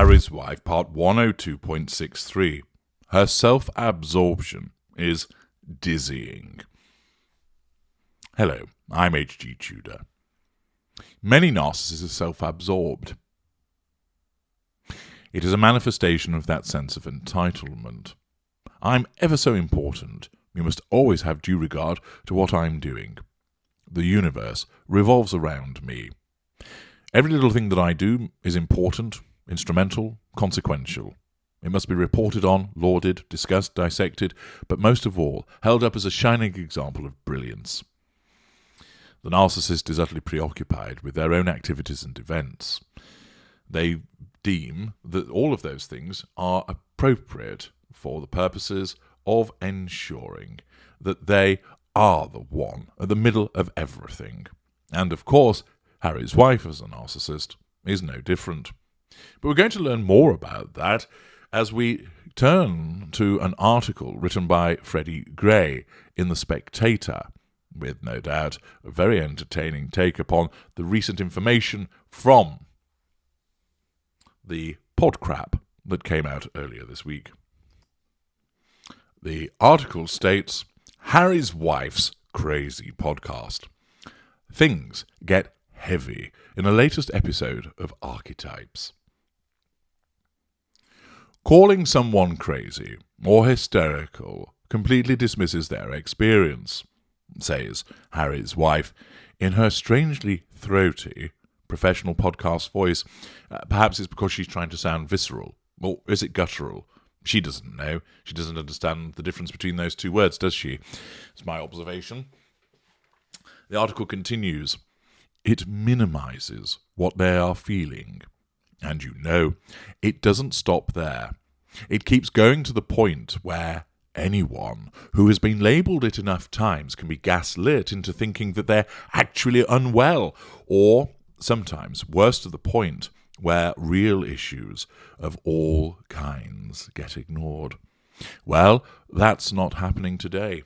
Harry's Wife, part 102.63. Her self-absorption is dizzying. Hello, I'm H.G. Tudor. Many narcissists are self-absorbed. It is a manifestation of that sense of entitlement. I'm ever so important. You must always have due regard to what I'm doing. The universe revolves around me. Every little thing that I do is important, instrumental, consequential. It must be reported on, lauded, discussed, dissected, but most of all, held up as a shining example of brilliance. The narcissist is utterly preoccupied with their own activities and events. They deem that all of those things are appropriate for the purposes of ensuring that they are the one at the middle of everything. And of course, Harry's wife as a narcissist is no different. But we're going to learn more about that as we turn to an article written by Freddie Gray in The Spectator, with no doubt a very entertaining take upon the recent information from the podcrap that came out earlier this week. The article states, Harry's wife's crazy podcast. Things get heavy in a latest episode of Archetypes. Calling someone crazy or hysterical completely dismisses their experience, says Harry's wife in her strangely throaty professional podcast voice. Perhaps it's because she's trying to sound visceral. Or is it guttural? She doesn't know. She doesn't understand the difference between those two words, does she? It's my observation. The article continues. It minimizes what they are feeling. And you know, it doesn't stop there. It keeps going to the point where anyone who has been labelled it enough times can be gaslit into thinking that they're actually unwell, or sometimes, worse to the point, where real issues of all kinds get ignored. Well, that's not happening today.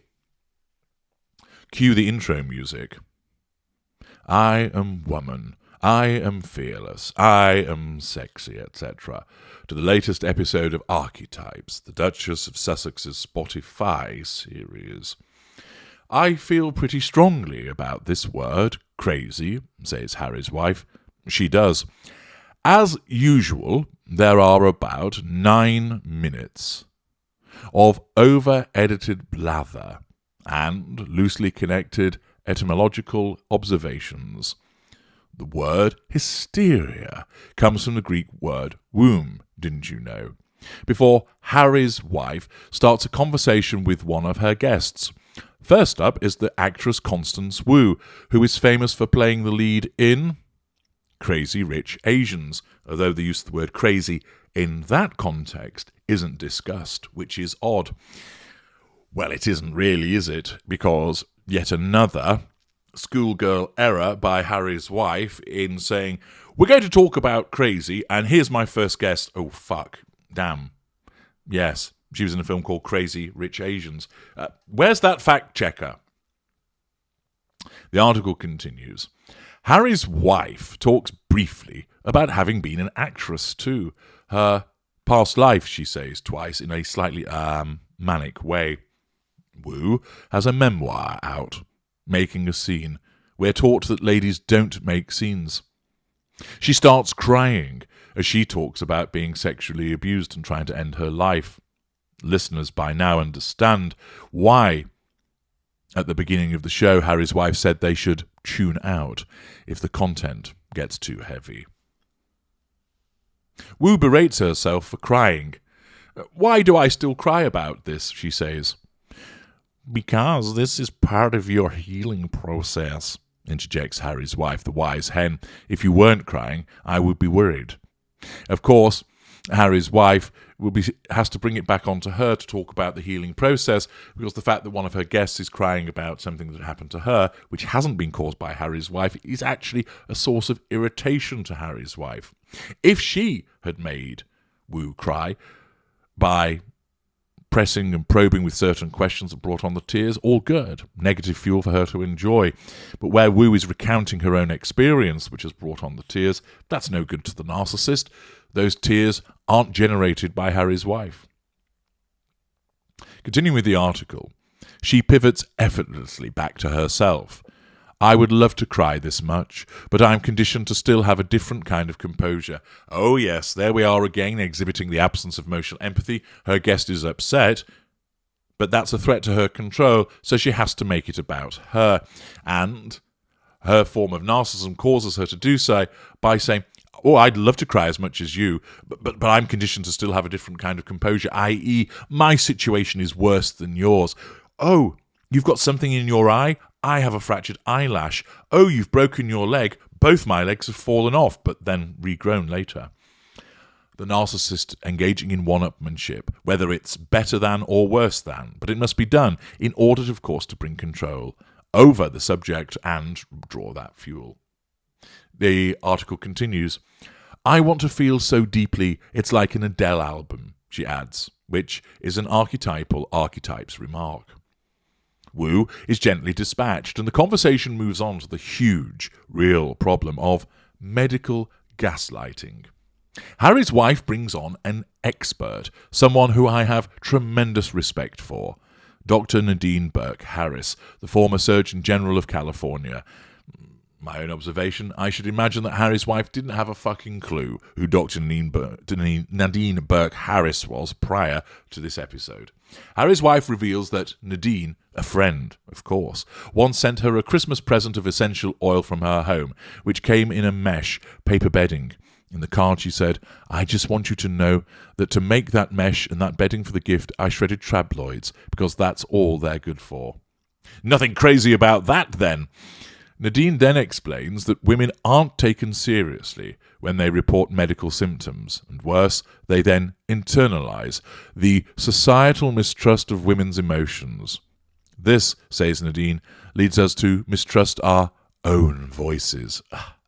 Cue the intro music. I am woman, I am fearless, I am sexy, etc. To the latest episode of Archetypes, the Duchess of Sussex's Spotify series. I feel pretty strongly about this word, crazy, says Harry's wife. She does. As usual, there are about 9 minutes of over-edited blather and loosely connected etymological observations. The word hysteria comes from the Greek word womb, didn't you know? Before Harry's wife starts a conversation with one of her guests. First up is the actress Constance Wu, who is famous for playing the lead in Crazy Rich Asians, although the use of the word crazy in that context isn't discussed, which is odd. Well, it isn't really, is it? Because yet another schoolgirl error by Harry's wife in saying, we're going to talk about crazy, and here's my first guest. Oh, fuck. Damn. Yes, she was in a film called Crazy Rich Asians. Where's that fact checker? The article continues. Harry's wife talks briefly about having been an actress too. Her past life, she says twice, in a slightly manic way. Wu has a memoir out, Making a Scene. We're taught that ladies don't make scenes. She starts crying as she talks about being sexually abused and trying to end her life. Listeners by now understand why, at the beginning of the show, Harry's wife said they should tune out if the content gets too heavy. Wu berates herself for crying. Why do I still cry about this, she says. Because this is part of your healing process, interjects Harry's wife, the wise hen. If you weren't crying, I would be worried. Of course, Harry's wife has to bring it back onto her to talk about the healing process, because the fact that one of her guests is crying about something that happened to her, which hasn't been caused by Harry's wife, is actually a source of irritation to Harry's wife. If she had made Wu cry by pressing and probing with certain questions that brought on the tears, all good. Negative fuel for her to enjoy. But where Wu is recounting her own experience, which has brought on the tears, that's no good to the narcissist. Those tears aren't generated by Harry's wife. Continuing with the article, she pivots effortlessly back to herself. I would love to cry this much, but I'm conditioned to still have a different kind of composure. Oh yes, there we are again, exhibiting the absence of emotional empathy. Her guest is upset, but that's a threat to her control, so she has to make it about her. And her form of narcissism causes her to do so by saying, oh, I'd love to cry as much as you, but I'm conditioned to still have a different kind of composure, i.e., my situation is worse than yours. Oh, you've got something in your eye? I have a fractured eyelash. Oh, you've broken your leg. Both my legs have fallen off, but then regrown later. The narcissist engaging in one-upmanship, whether it's better than or worse than, but it must be done in order, of course, to bring control over the subject and draw that fuel. The article continues, I want to feel so deeply it's like an Adele album, she adds, which is an archetype's remark. Wu is gently dispatched, and the conversation moves on to the huge, real problem of medical gaslighting. Harry's wife brings on an expert, someone who I have tremendous respect for, Dr. Nadine Burke Harris, the former Surgeon General of California. My own observation, I should imagine that Harry's wife didn't have a fucking clue who Dr. Nadine Burke Harris was prior to this episode. Harry's wife reveals that Nadine, a friend, of course, once sent her a Christmas present of essential oil from her home, which came in a mesh paper bedding. In the card she said, I just want you to know that to make that mesh and that bedding for the gift, I shredded trabloids, because that's all they're good for. Nothing crazy about that, then. Nadine then explains that women aren't taken seriously when they report medical symptoms, and worse, they then internalize the societal mistrust of women's emotions. This, says Nadine, leads us to mistrust our own voices.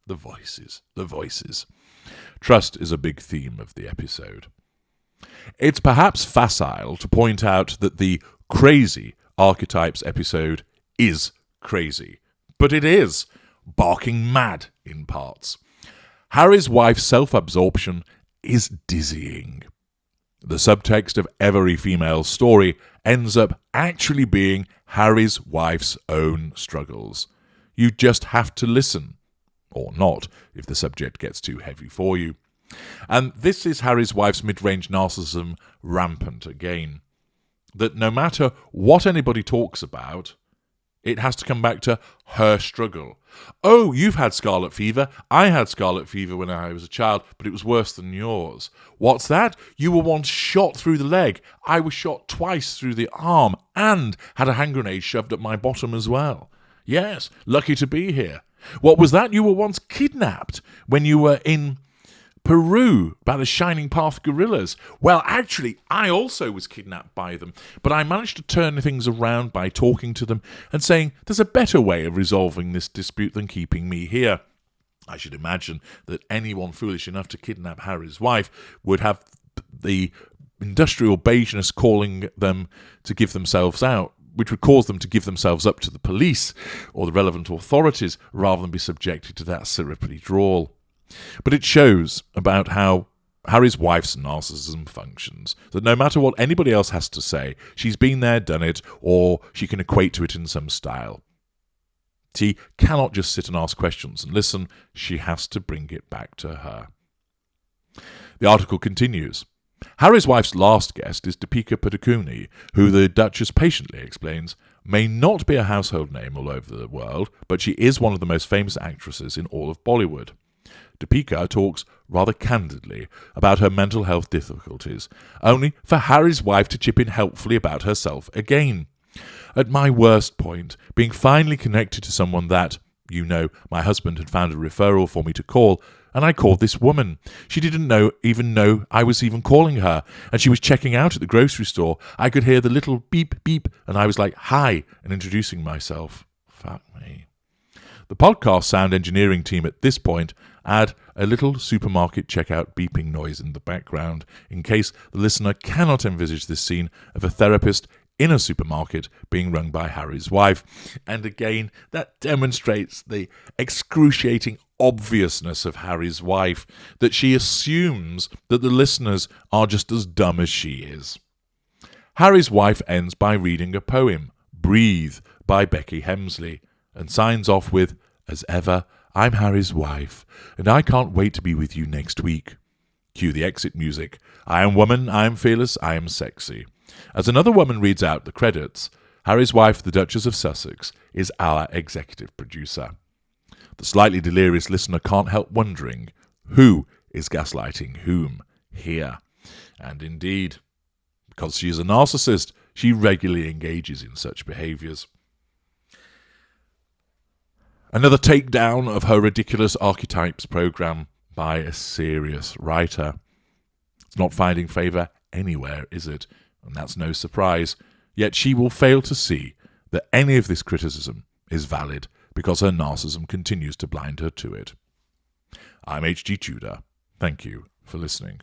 The voices. Trust is a big theme of the episode. It's perhaps facile to point out that the crazy archetypes episode is crazy. But it is barking mad in parts. Harry's wife's self-absorption is dizzying. The subtext of every female story ends up actually being Harry's wife's own struggles. You just have to listen, or not, if the subject gets too heavy for you. And this is Harry's wife's mid-range narcissism rampant again. That no matter what anybody talks about, it has to come back to her struggle. Oh, you've had scarlet fever. I had scarlet fever when I was a child, but it was worse than yours. What's that? You were once shot through the leg. I was shot twice through the arm and had a hand grenade shoved up my bottom as well. Yes, lucky to be here. What was that? You were once kidnapped when you were in Peru by the Shining Path guerrillas. Well, actually, I also was kidnapped by them, but I managed to turn things around by talking to them and saying there's a better way of resolving this dispute than keeping me here. I should imagine that anyone foolish enough to kidnap Harry's wife would have the industrial beigeness calling them to give themselves out, which would cause them to give themselves up to the police or the relevant authorities rather than be subjected to that syrupy drawl. But it shows about how Harry's wife's narcissism functions, that no matter what anybody else has to say, she's been there, done it, or she can equate to it in some style. She cannot just sit and ask questions and listen, she has to bring it back to her. The article continues. Harry's wife's last guest is Deepika Padukone, who the Duchess patiently explains may not be a household name all over the world, but she is one of the most famous actresses in all of Bollywood. Deepika talks rather candidly about her mental health difficulties, only for Harry's wife to chip in helpfully about herself again. At my worst point, being finally connected to someone that, my husband had found a referral for me to call, and I called this woman. She didn't even know I was even calling her, and she was checking out at the grocery store. I could hear the little beep, beep, and I was like, hi, and introducing myself. Fuck me. The podcast sound engineering team at this point add a little supermarket checkout beeping noise in the background, in case the listener cannot envisage this scene of a therapist in a supermarket being run by Harry's wife. And again, that demonstrates the excruciating obviousness of Harry's wife, that she assumes that the listeners are just as dumb as she is. Harry's wife ends by reading a poem, Breathe, by Becky Hemsley, and signs off with, "As ever, I'm Harry's wife, and I can't wait to be with you next week." Cue the exit music. I am woman, I am fearless, I am sexy. As another woman reads out the credits, Harry's wife, the Duchess of Sussex, is our executive producer. The slightly delirious listener can't help wondering, who is gaslighting whom here? And indeed, because she is a narcissist, she regularly engages in such behaviours. Another takedown of her ridiculous archetypes programme by a serious writer. It's not finding favour anywhere, is it? And that's no surprise. Yet she will fail to see that any of this criticism is valid because her narcissism continues to blind her to it. I'm H.G. Tudor. Thank you for listening.